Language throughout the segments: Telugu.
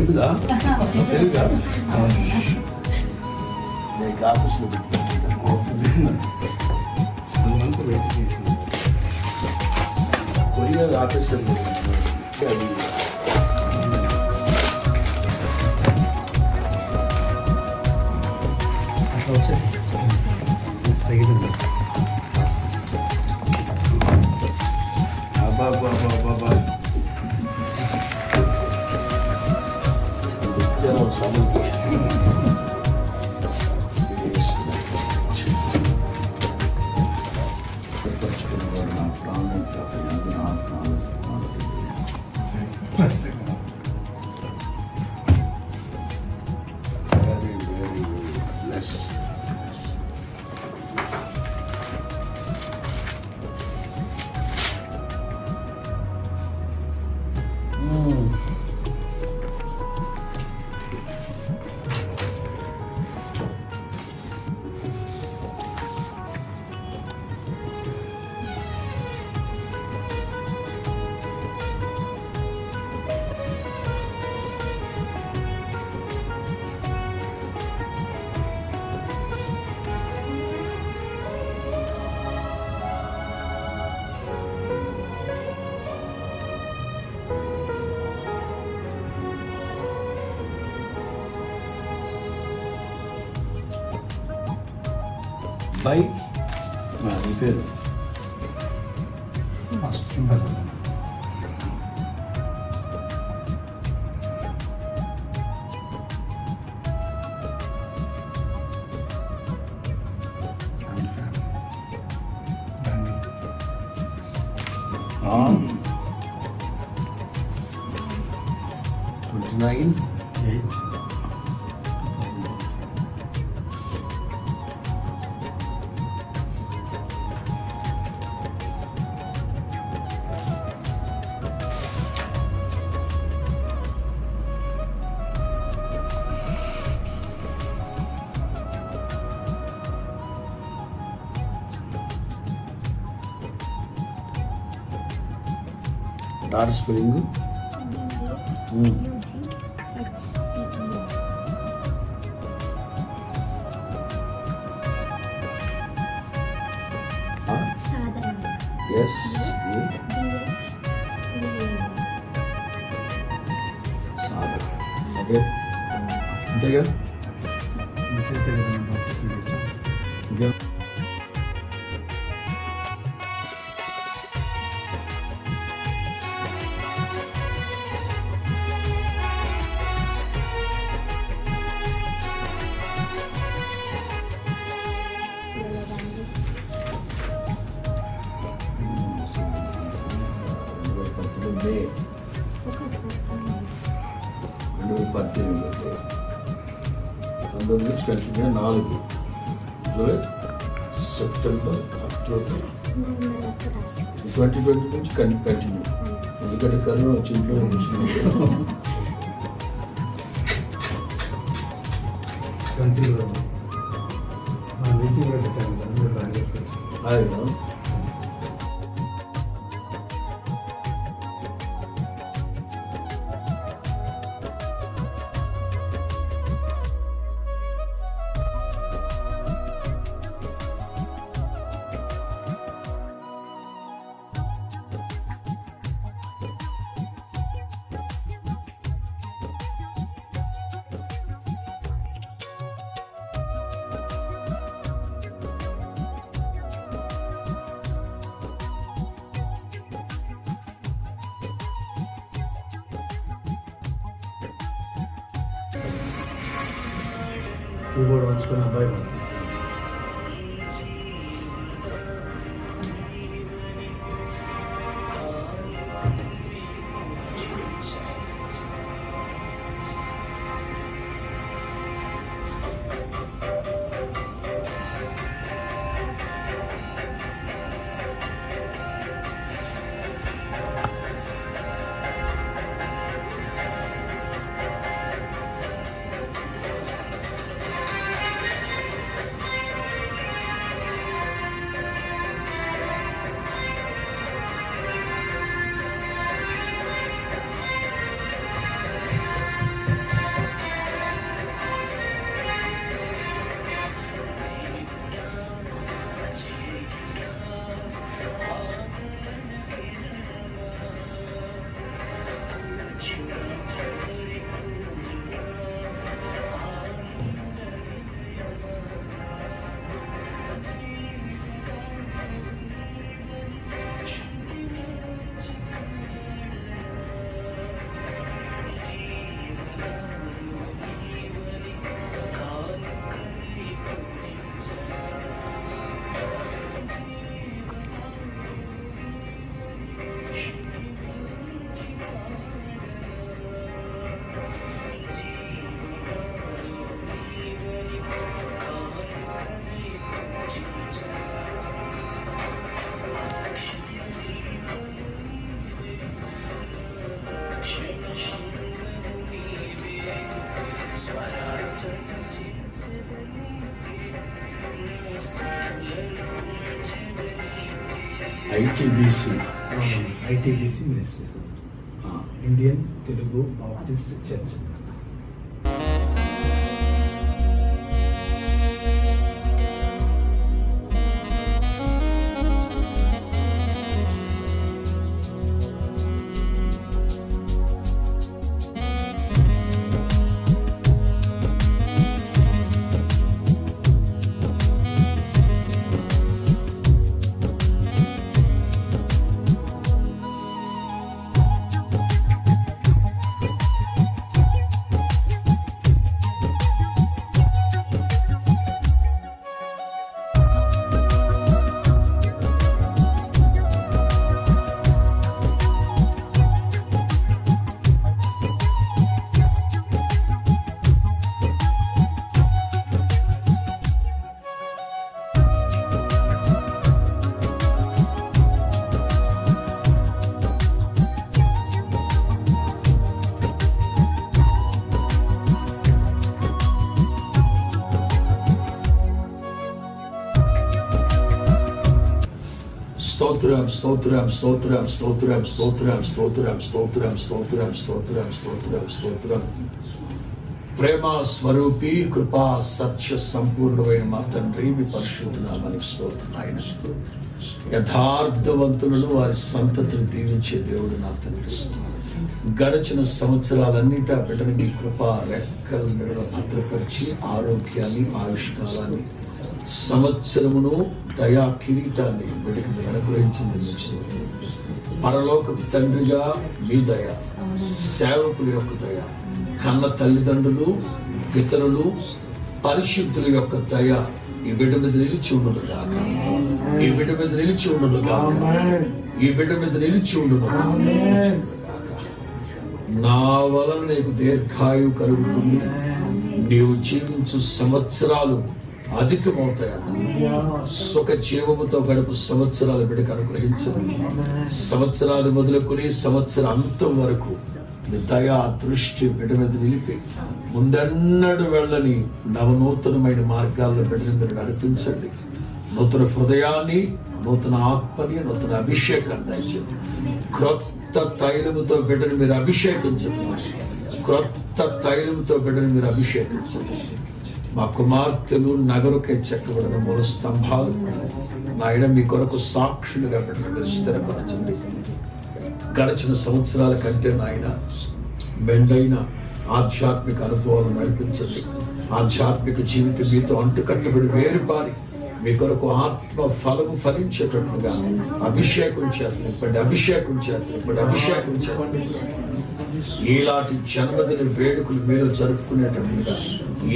తెలుగా తెలుగా నేను ఆఫీస్లో కొరియర్ ఆఫీసర్ అది వచ్చేసి సైడ్ ఉంది బాబా very less. బై నీ పేరు first symbol on 29 8 dot spelling yes okay అంతేగా ఇంకేం మే 2018 19 నుంచి కంటిన్యూ 4 జూలై సెప్టెంబర్ అక్టోబర్ 2020 నుంచి కంటిన్యూ ఎందుకంటే కరోనా వచ్చి ఇంట్లో ఆయన కీబోర్డ్ వంచుకున్న అబ్బాయి ITBC ITBC ministries, Indian Telugu Baptist church. స్తోత్రం స్తోత్రం స్తోత్రం స్తోత్రం స్తోత్రం స్తోత్రం స్తోత్రం స్తోత్రం స్తోత్రం స్తోత్రం స్తోత్రం. ప్రేమ స్వరూపి, కృపా సత్య సంపూర్ణమైన మా తండ్రి, మీ పరిశుద్ధ నామానికి స్తోత్రం. ఆయన యథార్థవంతులను వారి సంతతిని దీవించే దేవుడు నా తండ్రి. గడిచిన సంవత్సరాలన్నిటా బిడ్డని మీ కృపా రెక్కల మెడలో భద్రపరిచి ఆరోగ్యాన్ని, ఆయుష్కాలాన్ని, సంవత్సరమును దయా కిరీటాన్ని బిడ్డకి మీరు అనుగ్రహించింది. పరలోకపు తండ్రిగా మీ దయ, సేవకుల యొక్క దయ, కన్న తల్లిదండ్రులు, పితరులు, పరిశుద్ధుల యొక్క దయ ఈ బిడ్డ మీద నిలిచి ఉండును గాక. ఈ బిడ్డ మీద నిలిచి ఉండును గాక. ఈ బిడ్డ మీద నిలిచి ఉండును గాక. నా వలన నీకు దీర్ఘాయువు కలుగుతుంది, నీవు జీవించు సంవత్సరాలు అధికమవుతాయన్న. సుఖ జీవముతో గడుపు సంవత్సరాలు బిడ్డకు అనుగ్రహించండి. సంవత్సరాలు మొదలుకొని సంవత్సరం అంతం వరకు నీ దయా దృష్టి బిడ్డ మీద నిలిపి ముందెన్నడు వెళ్ళని నవనూతనమైన మార్గాల్లో బిడ్డ మీద నడిపించండి. నూతన హృదయాన్ని, నూతన ఆత్మని, నూతన అభిషేకాన్ని దయచేయండి. క్రొత్త తైలముతో బిడ్డను మీరు అభిషేకించండి. క్రొత్త తైలముతో బిడ్డను మీరు అభిషేకించండి. మా కుమార్తెలు నగరుకే చెక్కబడిన మూల స్తంభాలు నాయన మీ కొరకు సాక్షులుగా బిడ్డను మీరు స్థిరపరచండి. గడిచిన సంవత్సరాల కంటే నాయన మెండైన ఆధ్యాత్మిక అనుభవాలు నడిపించండి. ఆధ్యాత్మిక జీవితం మీతో అంటుకట్టబడి వేరుపారి మీ కొరకు ఆత్మ ఫలము ఫలించేటట్లుగా అభిషేకం చేతనిప్పండి, అభిషేకం చేతనిప్పండి, అభిషేకం చేతండి. ఇలాంటి జన్మదిన వేడుకలు మీరు జరుపుకునేటట్లుగా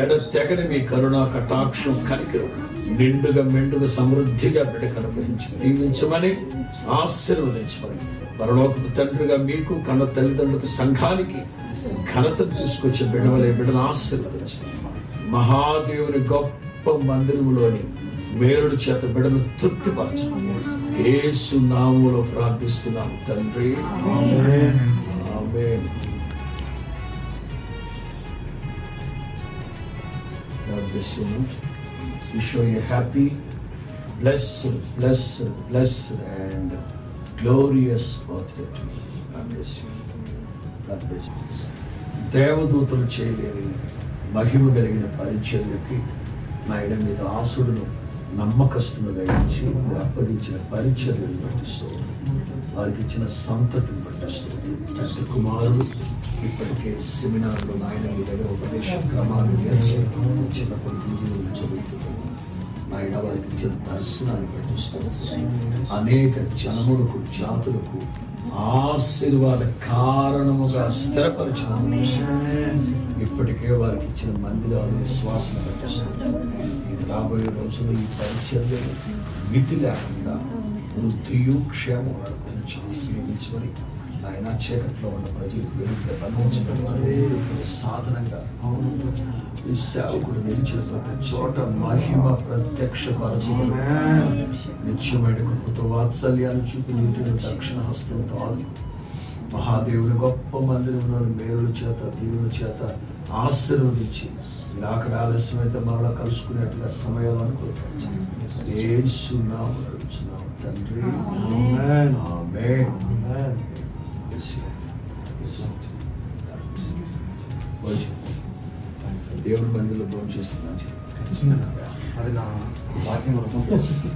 ఎడతెగని మీ కరుణా కటాక్షం కనికరం నిండుగా మెండుగా సమృద్ధిగా బిడ్డకు అనుగ్రహించి దీవించమని, ఆశీర్వదించమని పరలోకపు తండ్రిగా మీకు, కన్న తల్లిదండ్రులకు, సంఘానికి ఘనత తీసుకొచ్చే బిడ్డవలే బిడ్డను ఆశీర్వదించండి. మహాదేవుని గొప్ప మందిరములోని మేలుడు చేత బిడ్డను తృప్తిపరచండి. యేసు నామములో ప్రార్థిస్తున్నాము తండ్రి, ఆమేన్. ఆమేన్. God bless you. We show you happy, blessed and glorious birthday to you. God bless you. God bless you. దేవదూతలు చేయలేని మహిమ కలిగిన పరిచర్యకి నాయన మీద ఆసుడును నమ్మకస్తులుగా ఇచ్చి మీరు అప్పగించిన పరిచర్యను పట్టిస్తుంది, వారికి ఇచ్చిన సంతతిని పట్టిస్తుంది. తండ్రి కుమారుడు ఇప్పటికే సెమినార్లో నాయన మీ దగ్గర ఉపదేశ క్రమాలు చిన్నప్పటి చదువుతుంది. నాయన వారికి ఇచ్చిన దర్శనాన్ని పట్టిస్తుంది. అనేక జనములకు, జాతులకు ఆశీర్వాద కారణముగా స్థిరపరచడం ఇప్పటికే వారికి ఇచ్చిన మందిరాలు విశ్వాసం పట్టిస్తుంది. ఇది రాబోయే రోజుల్లో ఈ పరిచర్యలు మితి లేకుండా వృద్ధియు క్షేమం గురించి ఆశీర్వదించమని ఆయన చీకట్లో ఉన్న ప్రజలకు వెలుగుగా బంధించబడి సాధనంగా ఈ సేవకుడు నిలిచిన ప్రతి చోట మహిమ ప్రత్యక్షపరచబడి నిత్యమైన కృపతో వాత్సల్యాన్ని చూపి నీతిని దక్షిణ హస్తంతో ఆదు మహాదేవుని గొప్ప మందిరంలో మేలుల చేత దీవుల చేత ఆశీర్వదించి మీరు అక్కడ ఆలస్యమైతే మరలా కలుసుకునేట్టుగా సమయాలను కొనసాగించండి. యేసు నామములో అడుగుచున్నాము తండ్రి. Amen. ఆమేన్. Amen. భోజనం. దేవుని మందిలో భోజనం చేస్తే మంచిది. అది నా భాగ్యం అనుకుంటున్నాను.